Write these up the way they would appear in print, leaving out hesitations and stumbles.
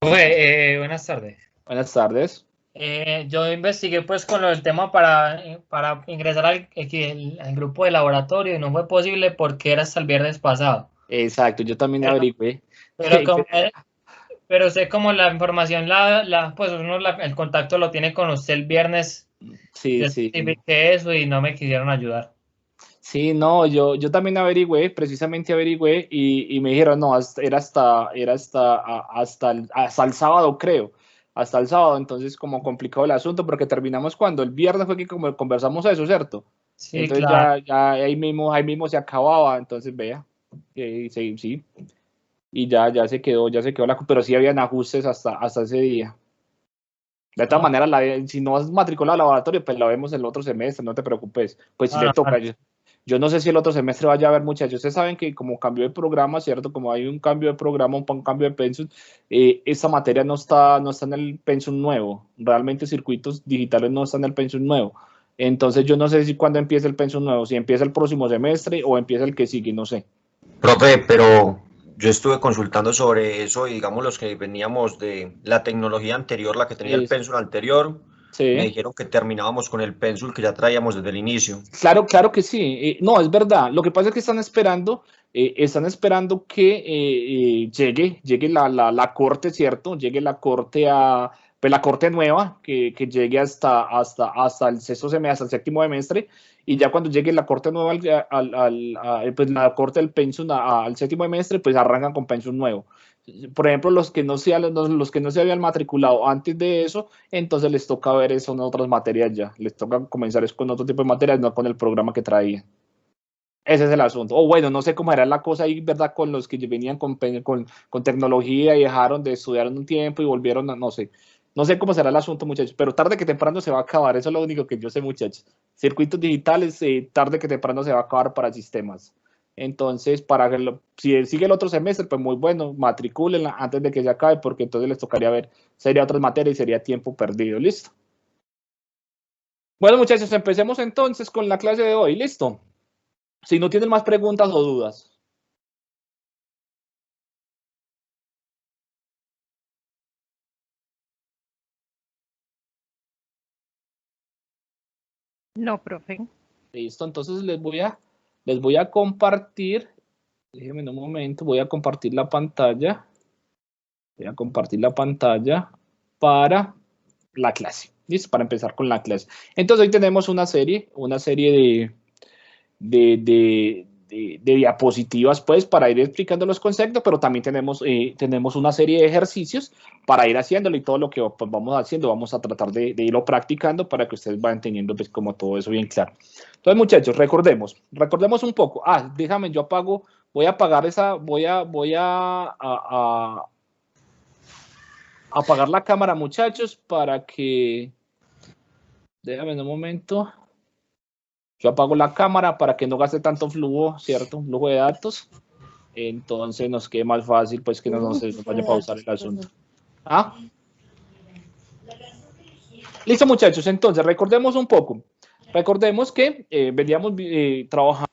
Buenas tardes. Buenas tardes. Yo investigué pues con lo del tema para ingresar al grupo de laboratorio y no fue posible porque era hasta el viernes pasado. Exacto, yo también Pero, averigüé. pero, como, pero sé como la información, pues el contacto lo tiene con usted el viernes, Sí, yo sí. certifiqué eso y no me quisieron ayudar. Sí, no, yo también averigüé, precisamente averigüé y me dijeron, no, hasta el sábado, creo, hasta el sábado, entonces como complicado el asunto, porque terminamos cuando el viernes fue que como conversamos eso, ¿cierto? Sí, Entonces claro. ya ahí mismo se acababa, entonces vea, sí, sí, y ya se quedó pero sí habían ajustes hasta ese día. De todas No, maneras, si no has matriculado al laboratorio, pues la vemos el otro semestre, no te preocupes. Pues si no, le no, toca, no. yo no sé si el otro semestre vaya a haber muchachos. Ustedes saben que como cambió de programa, ¿cierto? Como hay un cambio de programa, un cambio de pensum, esta materia no está en el pensum nuevo. Realmente circuitos digitales no están en el pensum nuevo. Entonces yo no sé si cuándo empieza el pensum nuevo, si empieza el próximo semestre o empieza el que sigue, no sé. Profe, pero yo estuve consultando sobre eso y digamos los que veníamos de la tecnología anterior, la que tenía el Es- pénsul anterior, me sí. dijeron que terminábamos con el pénsul que ya traíamos desde el inicio. Claro, claro que sí. No, es verdad. Lo que pasa es que están esperando que llegue la corte, ¿cierto? Llegue la corte pues la corte nueva, que llegue hasta el sexto semestre, hasta el séptimo semestre, y ya cuando llegue la corte nueva, pues la corte del pensum al séptimo semestre, pues arrancan con pensum nuevo. Por ejemplo, los que no se habían matriculado antes de eso, entonces les toca ver eso en otras materias ya. Les toca comenzar es con otro tipo de materias, no con el programa que traían. Ese es el asunto. O bueno, no sé cómo era la cosa ahí, ¿verdad? Con los que venían con tecnología y dejaron de estudiar un tiempo y volvieron a, no sé. No sé cómo será el asunto, muchachos, pero tarde que temprano se va a acabar. Eso es lo único que yo sé, muchachos. Circuitos digitales, tarde que temprano se va a acabar para sistemas. Entonces, si sigue el otro semestre, pues muy bueno, matricúlenla antes de que se acabe, porque entonces les tocaría ver, sería otras materias y sería tiempo perdido. ¿Listo? Bueno, muchachos, empecemos entonces con la clase de hoy. ¿Listo? Si no tienen más preguntas o dudas. No, profe. Listo, entonces les voy a compartir, déjenme un momento, voy a compartir la pantalla, para la clase, listo, para empezar con la clase. Entonces hoy tenemos una serie de diapositivas, pues, para ir explicando los conceptos, pero también tenemos una serie de ejercicios para ir haciéndolo y todo lo que pues, vamos haciendo, vamos a tratar de irlo practicando para que ustedes vayan teniendo, pues, como todo eso bien claro. Entonces, muchachos, recordemos un poco. Déjame, voy a apagar voy a apagar la cámara, muchachos, déjame un momento. Yo apago la cámara para que no gaste tanto flujo, ¿cierto? Flujo de datos. Entonces nos quede más fácil, pues, que no se nos vaya a pausar el asunto. ¿Ah? Listo, muchachos. Entonces, recordemos un poco. Recordemos que veníamos trabajando.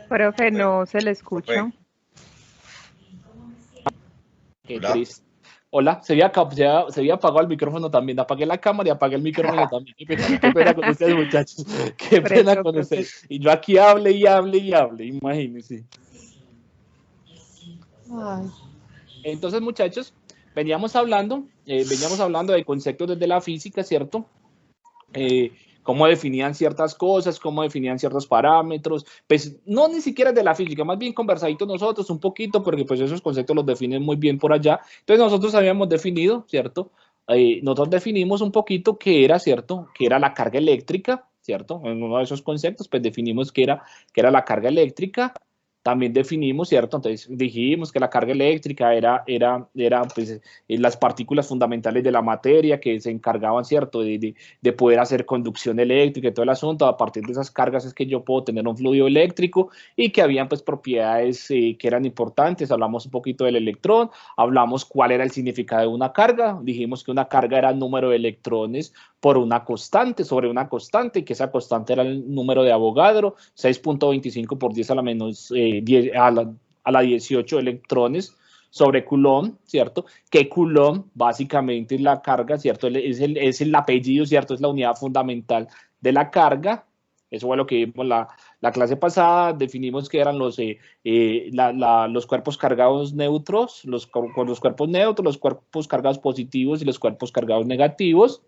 Profe, no se le Profe, escucha. Qué hola. triste. Hola, se había apagado el micrófono también. Apagué la cámara y apagué el micrófono también. Qué pena con ustedes, muchachos. Qué pena Presto, con profe. ustedes. Y yo aquí hable y hable y hable, imagínense. Ay. Entonces, muchachos, veníamos hablando de conceptos desde la física, ¿cierto? Cómo definían ciertas cosas, cómo definían ciertos parámetros, pues no ni siquiera de la física, más bien conversadito nosotros un poquito, porque pues esos conceptos los definen muy bien por allá. Entonces nosotros habíamos definido, ¿cierto? Nosotros definimos un poquito qué era, ¿cierto? Qué era la carga eléctrica, ¿cierto? En uno de esos conceptos, pues definimos qué era la carga eléctrica. También definimos, ¿cierto? Entonces dijimos que la carga eléctrica era pues, las partículas fundamentales de la materia que se encargaban, ¿cierto? De poder hacer conducción eléctrica y todo el asunto. A partir de esas cargas es que yo puedo tener un fluido eléctrico y que habían pues propiedades que eran importantes. Hablamos un poquito del electrón, hablamos cuál era el significado de una carga, dijimos que una carga era el número de electrones por una constante, sobre una constante, y que esa constante era el número de Avogadro, 6.25 por 10 a la menos 10, a la 18 electrones sobre Coulomb, ¿cierto? Que Coulomb básicamente es la carga, ¿cierto? Es el apellido, ¿cierto? Es la unidad fundamental de la carga. Eso fue lo que vimos la clase pasada. Definimos que eran los cuerpos cargados neutros, con los cuerpos neutros, los cuerpos cargados positivos y los cuerpos cargados negativos.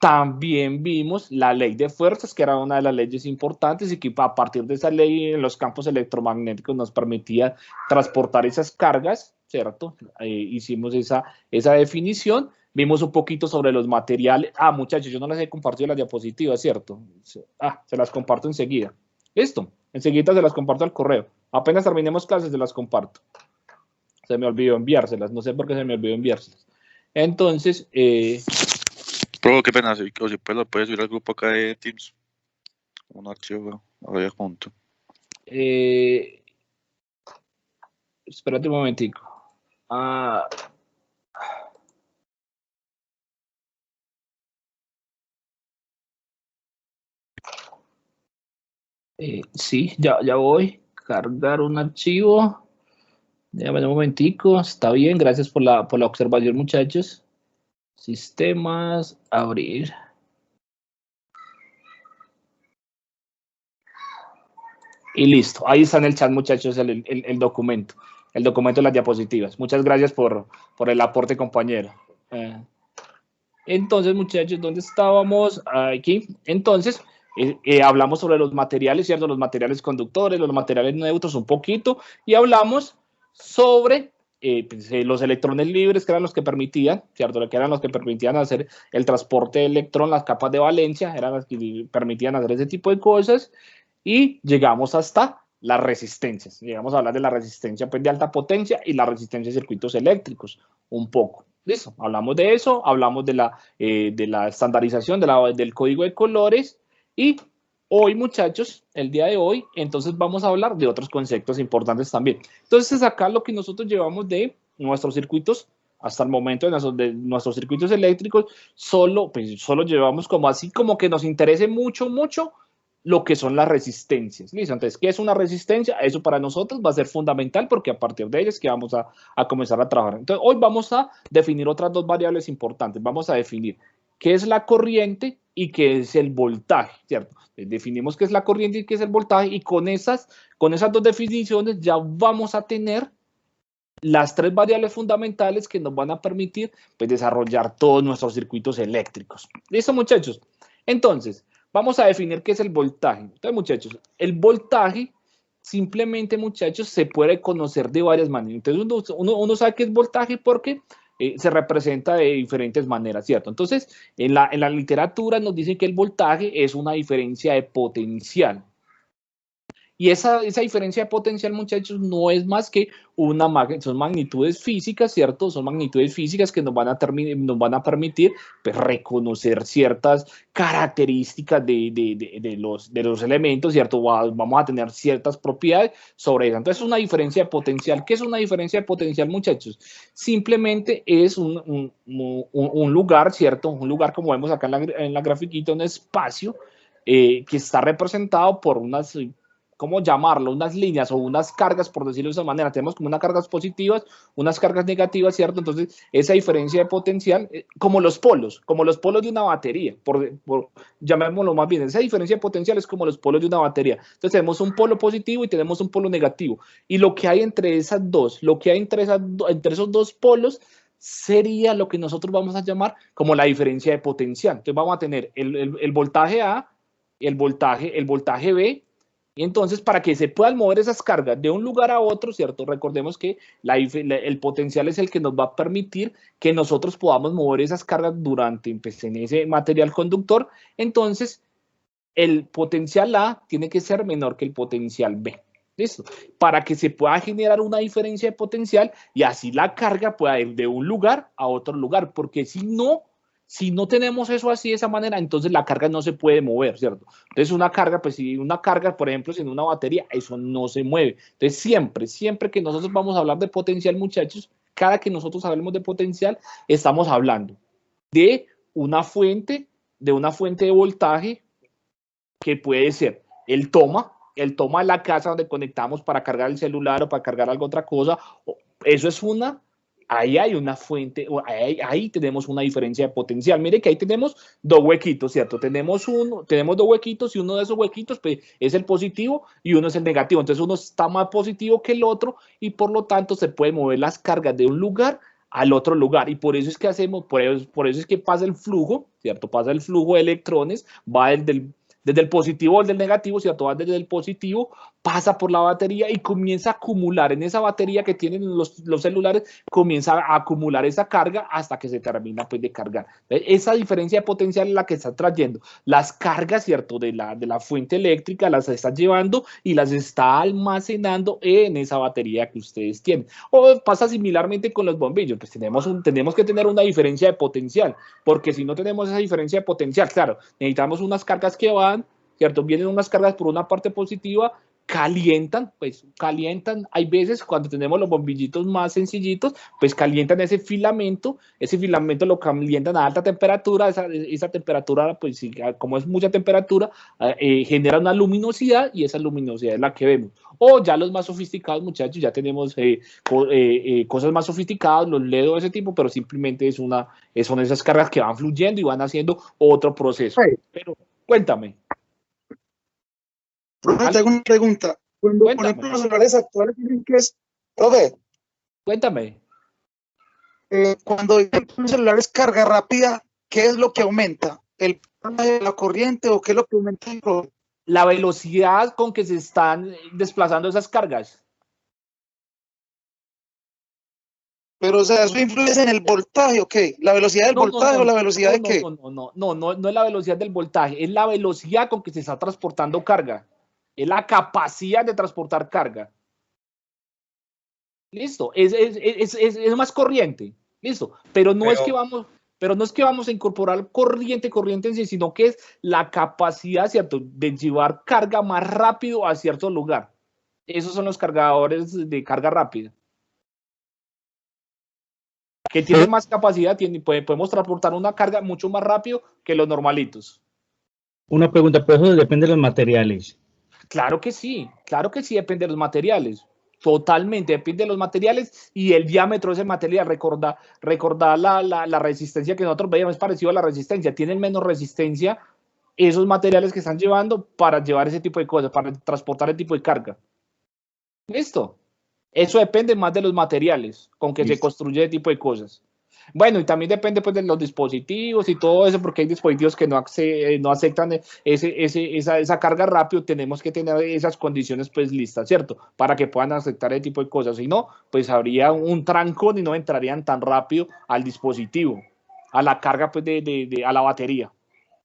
También vimos la ley de fuerzas, que era una de las leyes importantes, y que a partir de esa ley en los campos electromagnéticos nos permitía transportar esas cargas, ¿cierto? Hicimos esa definición. Vimos un poquito sobre los materiales. Muchachos, yo no les he compartido las diapositivas, ¿cierto? Se las comparto enseguida. Listo, enseguida se las comparto al correo. Apenas terminemos clases, se las comparto. Se me olvidó enviárselas, no sé por qué se me olvidó enviárselas. Entonces, Pro, qué pena, o si lo puedes subir al grupo acá de Teams. Un archivo, ahora junto. Espérate un momentico. Sí, ya voy. Cargar un archivo. Déjame un momentico. Está bien, gracias por la observación, muchachos. Sistemas, abrir. Y listo. Ahí está en el chat, muchachos, el documento. El documento de las diapositivas. Muchas gracias por el aporte, compañero. Entonces, muchachos, ¿dónde estábamos? Aquí. Entonces, hablamos sobre los materiales, ¿cierto? Los materiales conductores, los materiales neutros un poquito, y hablamos sobre los electrones libres, que eran los que permitían, ¿cierto? Que eran los que permitían hacer el transporte de electrón, las capas de valencia, eran las que permitían hacer ese tipo de cosas, y llegamos hasta las resistencias. Llegamos a hablar de la resistencia, pues, de alta potencia y la resistencia de circuitos eléctricos, un poco. Listo, hablamos de eso, hablamos de la estandarización, del código de colores, y hoy, muchachos, el día de hoy, entonces vamos a hablar de otros conceptos importantes también. Entonces, acá lo que nosotros llevamos de nuestros circuitos, hasta el momento de nuestros circuitos eléctricos, solo llevamos como que nos interese mucho lo que son las resistencias. ¿Listo? Entonces, ¿qué es una resistencia? Eso para nosotros va a ser fundamental, porque a partir de ellas que vamos a comenzar a trabajar. Entonces, hoy vamos a definir otras dos variables importantes. Vamos a definir qué es la corriente y qué es el voltaje, ¿cierto? Definimos qué es la corriente y qué es el voltaje, y con esas dos definiciones ya vamos a tener las tres variables fundamentales que nos van a permitir, pues, desarrollar todos nuestros circuitos eléctricos. ¿Listo, muchachos? Entonces, vamos a definir qué es el voltaje. Entonces, muchachos, el voltaje simplemente, muchachos, se puede conocer de varias maneras. Entonces, uno sabe qué es voltaje porque se representa de diferentes maneras, ¿cierto? Entonces, en la literatura nos dicen que el voltaje es una diferencia de potencial. Y esa diferencia de potencial, muchachos, no es más que son magnitudes físicas, ¿cierto? Son magnitudes físicas que nos van a permitir, pues, reconocer ciertas características de los elementos, ¿cierto? Vamos a tener ciertas propiedades sobre eso. Entonces, es una diferencia de potencial. ¿Qué es una diferencia de potencial, muchachos? Simplemente es un lugar, ¿cierto? Un lugar, como vemos acá en la grafiquita, un espacio que está representado por unas, ¿cómo llamarlo? Unas líneas o unas cargas, por decirlo de esa manera. Tenemos como unas cargas positivas, unas cargas negativas, ¿cierto? Entonces, esa diferencia de potencial, como los polos de una batería, llamémoslo más bien, esa diferencia de potencial es como los polos de una batería. Entonces, tenemos un polo positivo y tenemos un polo negativo. Y lo que hay entre esos dos polos sería lo que nosotros vamos a llamar como la diferencia de potencial. Entonces, vamos a tener el voltaje A, el voltaje B. Y entonces, para que se puedan mover esas cargas de un lugar a otro, ¿cierto? Recordemos que el potencial es el que nos va a permitir que nosotros podamos mover esas cargas en ese material conductor. Entonces, el potencial A tiene que ser menor que el potencial B. ¿Listo? Para que se pueda generar una diferencia de potencial y así la carga pueda ir de un lugar a otro lugar, porque si no tenemos eso así de esa manera, entonces la carga no se puede mover, ¿cierto? Entonces una carga, pues si una carga, por ejemplo, si en una batería, eso no se mueve. Entonces siempre que nosotros vamos a hablar de potencial, muchachos, cada que nosotros hablemos de potencial, estamos hablando de una fuente de voltaje que puede ser el toma de la casa donde conectamos para cargar el celular o para cargar alguna otra cosa. Eso es ahí hay una fuente, ahí tenemos una diferencia de potencial. Mire que ahí tenemos dos huequitos, ¿cierto? Tenemos dos huequitos y uno de esos huequitos pues, es el positivo y uno es el negativo. Entonces uno está más positivo que el otro y por lo tanto se pueden mover las cargas de un lugar al otro lugar. Y por eso es que por eso es que pasa el flujo, ¿cierto? Pasa el flujo de electrones, va desde el positivo al del negativo, ¿cierto? Va desde el positivo, pasa por la batería y comienza a acumular en esa batería que tienen los celulares, comienza a acumular esa carga hasta que se termina pues, de cargar. Esa diferencia de potencial es la que está trayendo. Las cargas, ¿cierto? De la fuente eléctrica las está llevando y las está almacenando en esa batería que ustedes tienen. O pasa similarmente con los bombillos, pues tenemos que tener una diferencia de potencial, porque si no tenemos esa diferencia de potencial, claro, necesitamos unas cargas que van, ¿cierto? Vienen unas cargas por una parte positiva, calientan, hay veces cuando tenemos los bombillitos más sencillitos, pues calientan ese filamento lo calientan a alta temperatura, esa temperatura, pues como es mucha temperatura, genera una luminosidad y esa luminosidad es la que vemos. O ya los más sofisticados, muchachos, ya tenemos cosas más sofisticadas, los LED o ese tipo, pero simplemente son esas cargas que van fluyendo y van haciendo otro proceso. Pero cuéntame. Profe, te hago una pregunta. Cuando, por ejemplo, los celulares actuales tienen que es... Profe. Cuéntame. Cuando los celulares carga rápida, ¿qué es lo que aumenta? ¿El la corriente o qué es lo que aumenta? La velocidad con que se están desplazando esas cargas. Pero, o sea, ¿eso influye en el voltaje o qué? ¿La velocidad del voltaje o la velocidad de qué? No es la velocidad del voltaje, es la velocidad con que se está transportando carga. Es la capacidad de transportar carga. Listo, es más corriente. Listo, pero no es que vamos a incorporar corriente en sí, sino que es la capacidad, ¿cierto?, de llevar carga más rápido a cierto lugar. Esos son los cargadores de carga rápida. Que tienen más capacidad, podemos transportar una carga mucho más rápido que los normalitos. Una pregunta, ¿pero eso depende de los materiales? Claro que sí, depende de los materiales. Totalmente, depende de los materiales y el diámetro de ese material. Recordar la resistencia que nosotros veíamos, es parecido a la resistencia. Tienen menos resistencia esos materiales que están llevando para llevar ese tipo de cosas, para transportar ese tipo de carga. ¿Listo? Eso depende más de los materiales con que se construye ese tipo de cosas. Bueno, y también depende pues de los dispositivos y todo eso, porque hay dispositivos que no aceptan esa carga rápido. Tenemos que tener esas condiciones pues listas, ¿cierto? Para que puedan aceptar ese tipo de cosas. Si no, pues habría un trancón y no entrarían tan rápido al dispositivo, a la carga pues a la batería.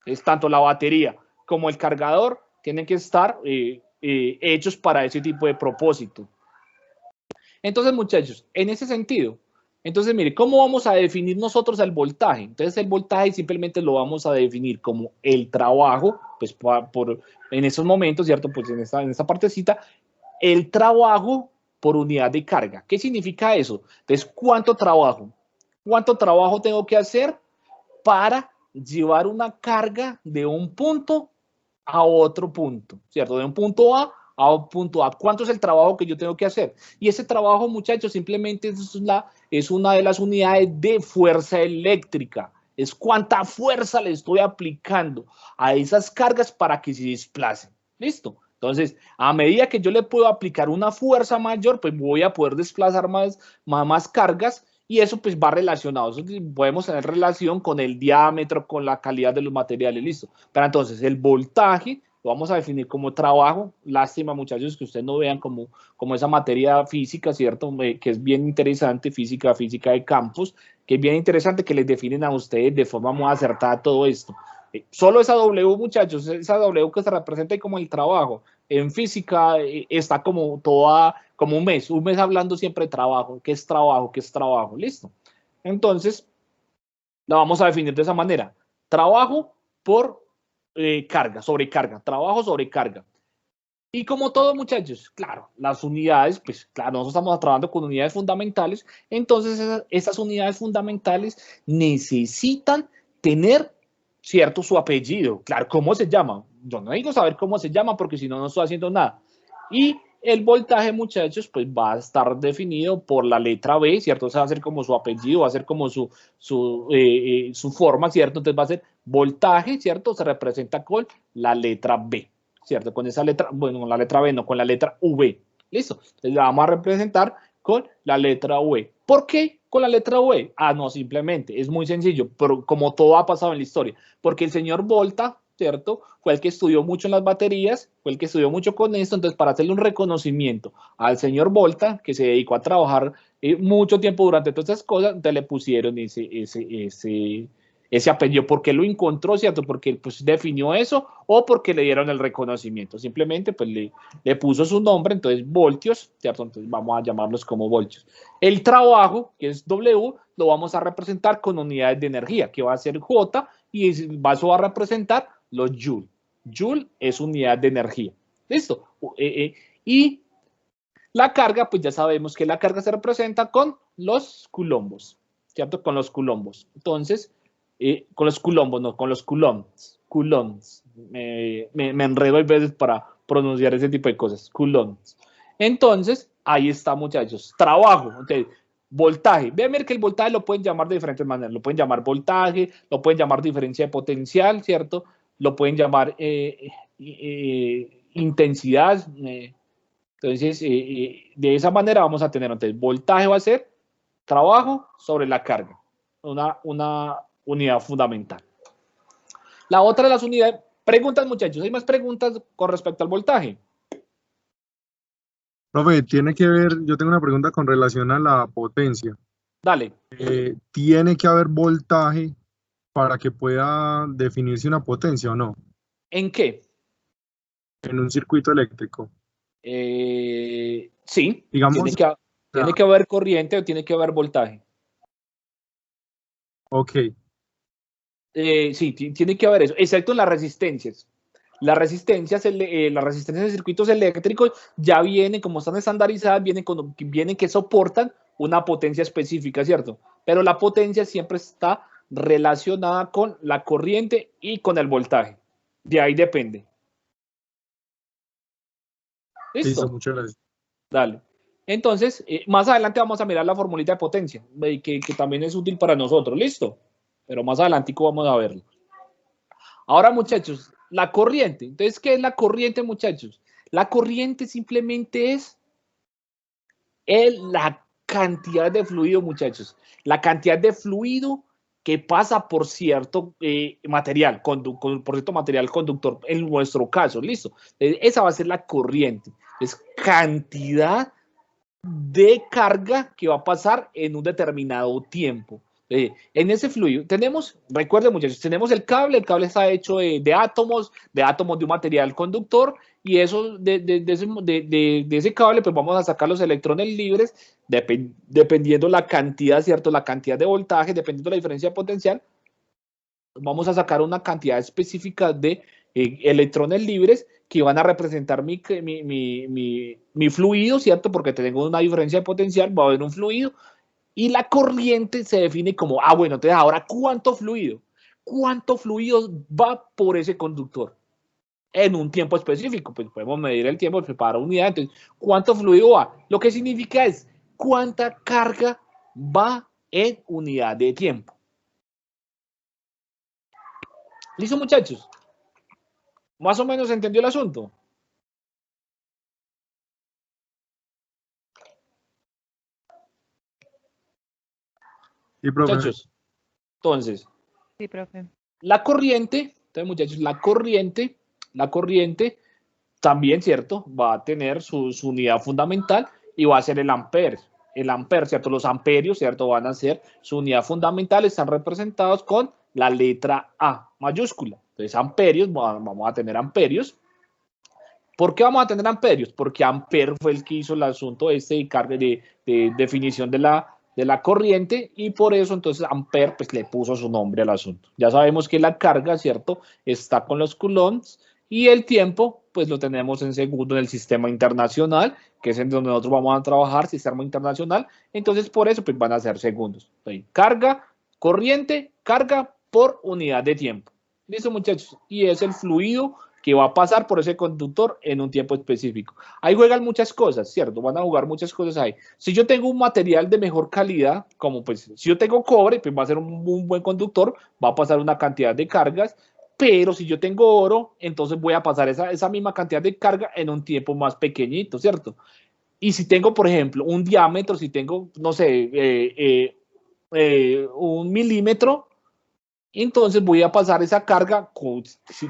Es tanto la batería como el cargador tienen que estar hechos para ese tipo de propósito. Entonces, muchachos, en ese sentido, entonces, mire, ¿cómo vamos a definir nosotros el voltaje? Entonces, el voltaje simplemente lo vamos a definir como el trabajo, pues en esos momentos, ¿cierto? Pues en esta partecita, el trabajo por unidad de carga. ¿Qué significa eso? Entonces, ¿cuánto trabajo? ¿Cuánto trabajo tengo que hacer para llevar una carga de un punto a otro punto, ¿cierto? De un punto A a un punto A. ¿Cuánto es el trabajo que yo tengo que hacer? Y ese trabajo, muchachos, simplemente es una de las unidades de fuerza eléctrica. Es cuánta fuerza le estoy aplicando a esas cargas para que se desplacen. ¿Listo? Entonces, a medida que yo le puedo aplicar una fuerza mayor, pues voy a poder desplazar más cargas y eso pues va relacionado. Eso podemos tener relación con el diámetro, con la calidad de los materiales. Listo. Pero entonces, el voltaje lo vamos a definir como trabajo. Lástima, muchachos, que ustedes no vean como esa materia física, ¿cierto? Que es bien interesante, física de campos, que es bien interesante que les definen a ustedes de forma muy acertada todo esto. Solo esa W, muchachos, esa W que se representa ahí como el trabajo. En física está como como un mes hablando siempre de trabajo. ¿Qué es trabajo? ¿Qué es trabajo? Listo. Entonces, la vamos a definir de esa manera. Trabajo por carga, sobrecarga, trabajo sobre carga. Y como todo, muchachos, claro, las unidades, pues claro, nosotros estamos trabajando con unidades fundamentales, entonces esas unidades fundamentales necesitan tener, cierto, su apellido. Claro, ¿cómo se llama? Yo no digo saber cómo se llama porque si no, no estoy haciendo nada. Y el voltaje, muchachos, pues va a estar definido por la letra B, ¿cierto? O sea, va a ser como su apellido, va a ser como su forma, ¿cierto? Entonces va a ser voltaje, ¿cierto? Se representa con la letra B, ¿cierto? Con esa letra, bueno, con la letra B, no, con la letra V. ¿Listo? Entonces la vamos a representar con la letra V. ¿Por qué con la letra V? Ah, no, simplemente, es muy sencillo, pero como todo ha pasado en la historia, porque el señor Volta, ¿cierto? Fue el que estudió mucho en las baterías, fue el que estudió mucho con esto, entonces para hacerle un reconocimiento al señor Volta, que se dedicó a trabajar mucho tiempo durante todas estas cosas, entonces le pusieron ese apellido, porque lo encontró, ¿cierto? Porque pues definió eso o porque le dieron el reconocimiento, simplemente pues le puso su nombre, entonces voltios, ¿cierto? Entonces vamos a llamarlos como voltios. El trabajo, que es W, lo vamos a representar con unidades de energía, que va a ser J, y eso va a representar los Joule. Joule es unidad de energía. ¿Listo? Y la carga, pues ya sabemos que la carga se representa con los coulombos, ¿cierto? Con los coulombos. Entonces, con los coulombos, no, con los coulombs. Coulombs. Me enredo a veces para pronunciar ese tipo de cosas. Coulombs. Entonces, ahí está, muchachos. Trabajo. Entonces, voltaje. Vean que el voltaje lo pueden llamar de diferentes maneras. Lo pueden llamar voltaje, lo pueden llamar diferencia de potencial, ¿cierto? Lo pueden llamar intensidad. Entonces, de esa manera vamos a tener, entonces, voltaje va a ser trabajo sobre la carga. Una unidad fundamental. La otra de las unidades, preguntas, muchachos. ¿Hay más preguntas con respecto al voltaje? Profe, tiene que ver, yo tengo una pregunta con relación a la potencia. Dale. ¿Tiene que haber voltaje para que pueda definirse una potencia o no? ¿En qué? En un circuito eléctrico. Sí, Digamos, tiene que haber corriente o tiene que haber voltaje. Ok. Sí, tiene que haber eso, excepto en las resistencias. Las resistencias de circuitos eléctricos ya vienen, como están estandarizadas, vienen que soportan una potencia específica, ¿cierto? Pero la potencia siempre está relacionada con la corriente y con el voltaje. De ahí depende. ¿Listo? Muchas gracias. Dale. Entonces, más adelante vamos a mirar la formulita de potencia, que también es útil para nosotros. ¿Listo? Pero más adelante vamos a verlo. Ahora, muchachos, la corriente. Entonces, ¿qué es la corriente, muchachos? La corriente simplemente es la cantidad de fluido, muchachos. La cantidad de fluido que pasa por cierto material, por cierto material conductor, en nuestro caso, ¿listo? Esa va a ser la corriente. Es cantidad de carga que va a pasar en un determinado tiempo. En ese fluido tenemos, recuerden, muchachos, tenemos el cable está hecho de átomos de un material conductor, y eso de ese cable pues vamos a sacar los electrones libres dependiendo la cantidad, ¿cierto? La cantidad de voltaje, dependiendo de la diferencia de potencial, vamos a sacar una cantidad específica de electrones libres que van a representar mi fluido, ¿cierto? Porque tengo una diferencia de potencial, va a haber un fluido. Y la corriente se define como, bueno, entonces ahora, ¿cuánto fluido va por ese conductor? En un tiempo específico, pues podemos medir el tiempo para unidad. Entonces, ¿cuánto fluido va? Lo que significa es, ¿cuánta carga va en unidad de tiempo? ¿Listo, muchachos? ¿Más o menos entendió el asunto? Sí, profe. Muchachos, entonces, Sí, profe. la corriente, entonces, muchachos, la corriente también, ¿cierto? Va a tener su unidad fundamental y va a ser el ampere. El ampere, ¿cierto? Los amperios, ¿cierto? Van a ser su unidad fundamental, están representados con la letra A mayúscula. Entonces, amperios, vamos a tener amperios. ¿Por qué vamos a tener amperios? Porque Ampere fue el que hizo el asunto de carga de definición de la corriente, y por eso entonces Ampere pues le puso su nombre al asunto. Ya sabemos que la carga, ¿cierto? Está con los coulombs, y el tiempo pues lo tenemos en segundo en el sistema internacional, que es en donde nosotros vamos a trabajar, sistema internacional. Entonces por eso pues van a ser segundos. Entonces, carga, corriente, carga, por unidad de tiempo. ¿Listo, muchachos? Y es el fluido que va a pasar por ese conductor en un tiempo específico. Ahí juegan muchas cosas, ¿cierto? Van a jugar muchas cosas ahí. Si yo tengo un material de mejor calidad, como pues si yo tengo cobre, pues va a ser un buen conductor, va a pasar una cantidad de cargas, pero si yo tengo oro, entonces voy a pasar esa misma cantidad de carga en un tiempo más pequeñito, ¿cierto? Y si tengo, por ejemplo, un diámetro, si tengo, no sé, 1 milímetro, entonces voy a pasar esa carga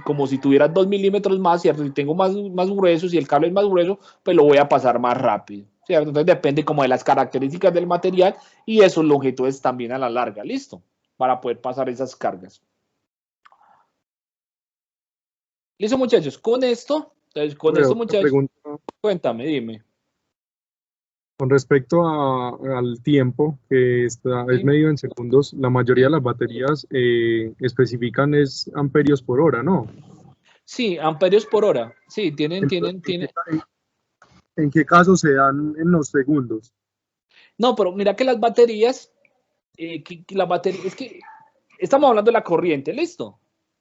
como si tuviera 2 milímetros más, ¿cierto? Si tengo más grueso, si el cable es más grueso, pues lo voy a pasar más rápido, ¿cierto? Entonces depende como de las características del material y de sus longitudes también a la larga, ¿listo? Para poder pasar esas cargas. ¿Listo, muchachos? Con esto, entonces, con esto, muchachos, pregunta, cuéntame, dime. con respecto al tiempo que es medido en segundos, la mayoría de las baterías especifican es amperios por hora, ¿no? Sí, amperios por hora. Sí, tienen. ¿En qué caso se dan en los segundos? No, pero mira que las baterías, es que estamos hablando de la corriente, ¿listo?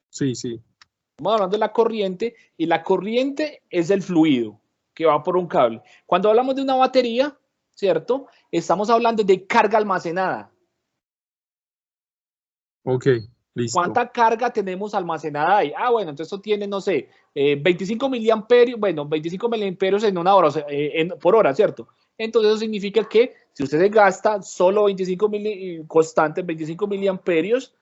Sí. Estamos hablando de la corriente y la corriente es el fluido que va por un cable. Cuando hablamos de una batería, ¿cierto? Estamos hablando de carga almacenada. Ok, listo. ¿Cuánta carga tenemos almacenada ahí? Ah, bueno, entonces esto tiene, no sé, 25 miliamperios, bueno, 25 miliamperios en una hora, o sea, por hora, ¿cierto? Entonces eso significa que si usted se gasta solo 25 constantes, 25 miliamperios,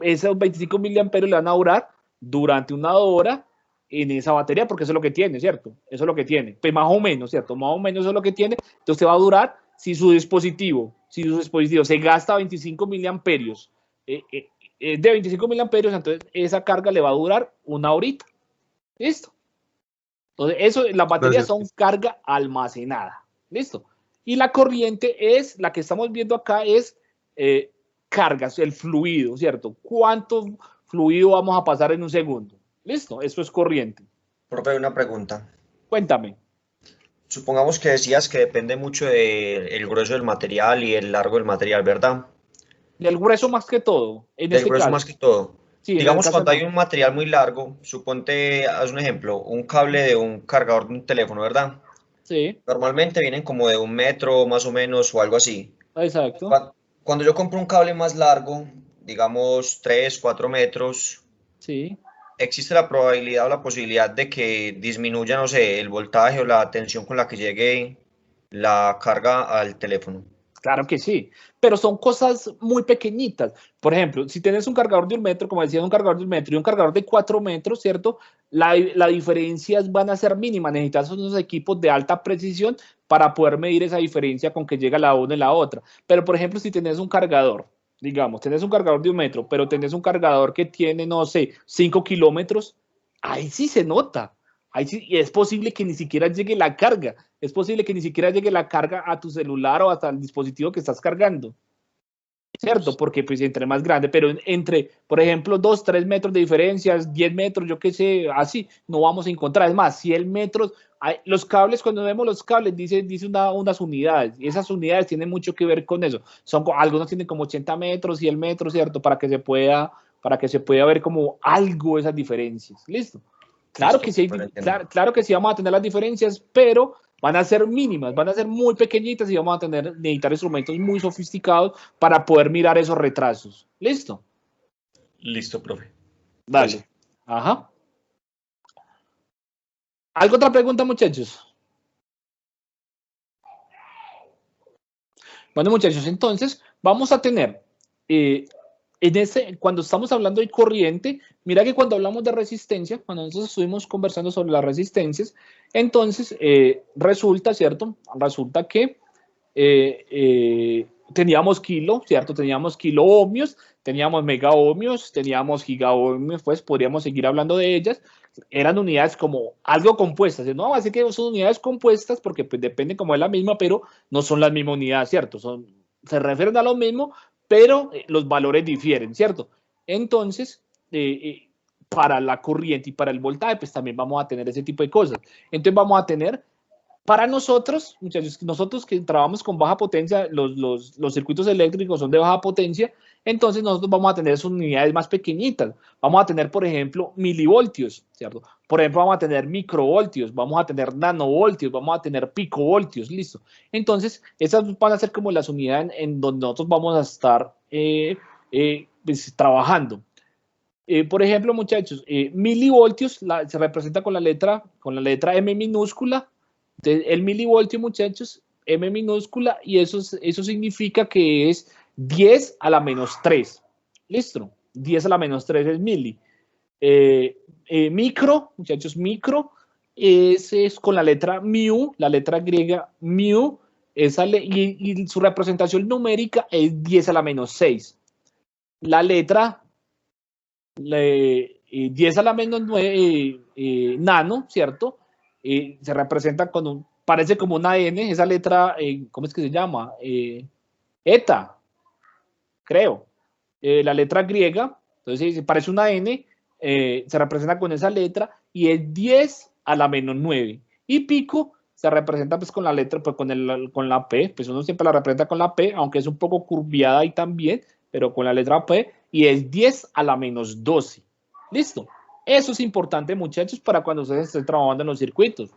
esos 25 miliamperios le van a durar durante una hora en esa batería, porque eso es lo que tiene, ¿cierto? Eso es lo que tiene. Pues más o menos, ¿cierto? Más o menos eso es lo que tiene. Entonces te va a durar, si su dispositivo se gasta 25 miliamperios, de 25 miliamperios, entonces esa carga le va a durar una horita. ¿Listo? Entonces, eso, las baterías son carga almacenada. ¿Listo? Y la corriente es, la que estamos viendo acá es cargas, el fluido, ¿cierto? ¿Cuánto fluido vamos a pasar en un segundo? ¿Listo? Eso es corriente. Profe, una pregunta. Cuéntame. Supongamos que decías que depende mucho del grueso del material y el largo del material, ¿verdad? Del grueso más que todo. En Del este grueso caso. más que todo. Sí, digamos, caso cuando no. hay un material muy largo, suponte, haz un ejemplo, un cable de un cargador de un teléfono, ¿verdad? Sí. Normalmente vienen como de 1 metro más o menos o algo así. Exacto. Cuando yo compro un cable más largo, digamos 3, 4 metros, sí, existe la probabilidad o la posibilidad de que disminuya, no sé, el voltaje o la tensión con la que llegue la carga al teléfono. Claro que sí, pero son cosas muy pequeñitas. Por ejemplo, si tienes un cargador de 1 metro, como decía, un cargador de 1 metro y un cargador de 4 metros, ¿cierto? La diferencias van a ser mínimas. Necesitas unos equipos de alta precisión para poder medir esa diferencia con que llega la una y la otra. Pero, por ejemplo, si tienes un cargador, digamos, tienes un cargador de 1 metro, pero tienes un cargador que tiene, no sé, 5 kilómetros, ahí sí se nota. Ahí sí, y es posible que ni siquiera llegue la carga. Es posible que ni siquiera llegue la carga a tu celular o hasta el dispositivo que estás cargando. ¿Cierto? Porque pues entre más grande, pero entre, por ejemplo, 2, 3 metros de diferencias, 10 metros, yo qué sé, así, no vamos a encontrar. Es más, 100 metros, los cables, cuando vemos los cables, dice unas unidades, y esas unidades tienen mucho que ver con eso. Algunos tienen como 80 metros, 100 metros, ¿cierto? Para que se pueda ver como algo esas diferencias. ¿Listo? Claro que sí, claro que sí vamos a tener las diferencias, pero van a ser mínimas, van a ser muy pequeñitas y vamos a necesitar instrumentos muy sofisticados para poder mirar esos retrasos. ¿Listo? Listo, profe. Dale. Gracias. Ajá. ¿Alguna otra pregunta, muchachos? Bueno, muchachos, entonces vamos a tener cuando estamos hablando de corriente, mira que cuando hablamos de resistencia, cuando nosotros estuvimos conversando sobre las resistencias, entonces resulta, ¿cierto? Resulta que teníamos kilo, ¿cierto? Teníamos kiloohmios, teníamos megaohmios, teníamos gigaohmios, pues podríamos seguir hablando de ellas. Eran unidades como algo compuestas, no, así que son unidades compuestas porque pues depende como es la misma, pero no son las mismas unidades, ¿cierto? Se refieren a lo mismo, pero los valores difieren, ¿cierto? Entonces, para la corriente y para el voltaje, pues también vamos a tener ese tipo de cosas. Entonces vamos a tener Para nosotros, muchachos, nosotros que trabajamos con baja potencia, los circuitos eléctricos son de baja potencia, entonces nosotros vamos a tener esas unidades más pequeñitas. Vamos a tener, por ejemplo, milivoltios, ¿cierto? Por ejemplo, vamos a tener microvoltios, vamos a tener nanovoltios, vamos a tener picovoltios, listo. Entonces, esas van a ser como las unidades en donde nosotros vamos a estar pues, trabajando. Por ejemplo, muchachos, milivoltios se representa con la letra M minúscula. Entonces, el milivoltio, muchachos, M minúscula, y eso significa que es 10 a la menos 3. ¿Listo? 10 a la menos 3 es mili. Micro, muchachos, micro, es con la letra mu, la letra griega mu, y su representación numérica es 10 a la menos 6. La letra 10 a la menos 9, nano, ¿cierto? Se representa parece como una N, esa letra, ¿cómo es que se llama? Eta, creo. La letra griega, entonces parece una N, se representa con esa letra y es 10 a la menos 9. Y pico se representa pues con la letra, pues con la P, pues uno siempre la representa con la P, aunque es un poco curviada ahí también, pero con la letra P, y es 10 a la menos 12. ¿Listo? Eso es importante, muchachos, para cuando ustedes estén trabajando en los circuitos.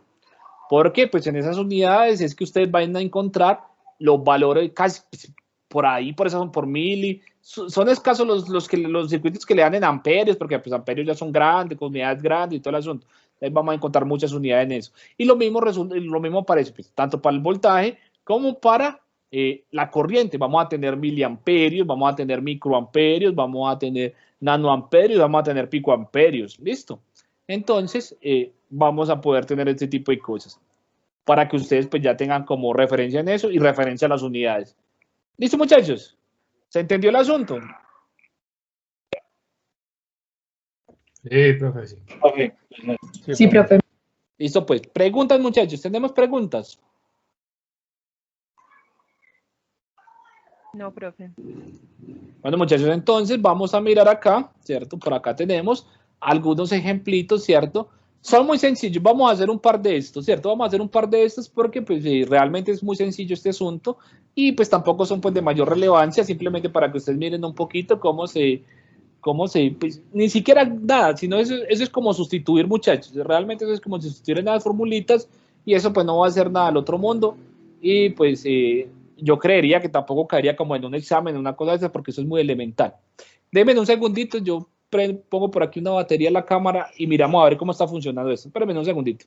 Porque pues en esas unidades es que ustedes van a encontrar los valores casi por ahí, por eso son por mili. Son escasos los circuitos que le dan en amperios, porque pues amperios ya son grandes, con unidades grandes y todo el asunto. Entonces vamos a encontrar muchas unidades en eso. Y lo mismo aparece pues, tanto para el voltaje como para la corriente. Vamos a tener miliamperios, vamos a tener microamperios, vamos a tener nanoamperios, vamos a tener picoamperios. ¿Listo? Entonces, vamos a poder tener este tipo de cosas para que ustedes pues ya tengan como referencia en eso y referencia a las unidades. ¿Listo, muchachos? ¿Se entendió el asunto? Sí, profe, sí. Okay. Sí, profe. Listo, pues. Preguntas, muchachos. ¿Tenemos preguntas? No, profe. Bueno, muchachos, entonces vamos a mirar acá, ¿cierto? Por acá tenemos algunos ejemplitos, ¿cierto? Son muy sencillos. Vamos a hacer un par de estos, ¿cierto? Vamos a hacer un par de estos porque pues, realmente es muy sencillo este asunto y pues tampoco son pues de mayor relevancia, simplemente para que ustedes miren un poquito pues, ni siquiera nada, sino eso es como sustituir, muchachos. Realmente eso es como sustituir en las formulitas y eso pues no va a hacer nada al otro mundo y pues yo creería que tampoco caería como en un examen, una cosa de esas, porque eso es muy elemental. Denme un segundito, yo pongo por aquí una batería en la cámara y miramos a ver cómo está funcionando esto. Espérenme un segundito.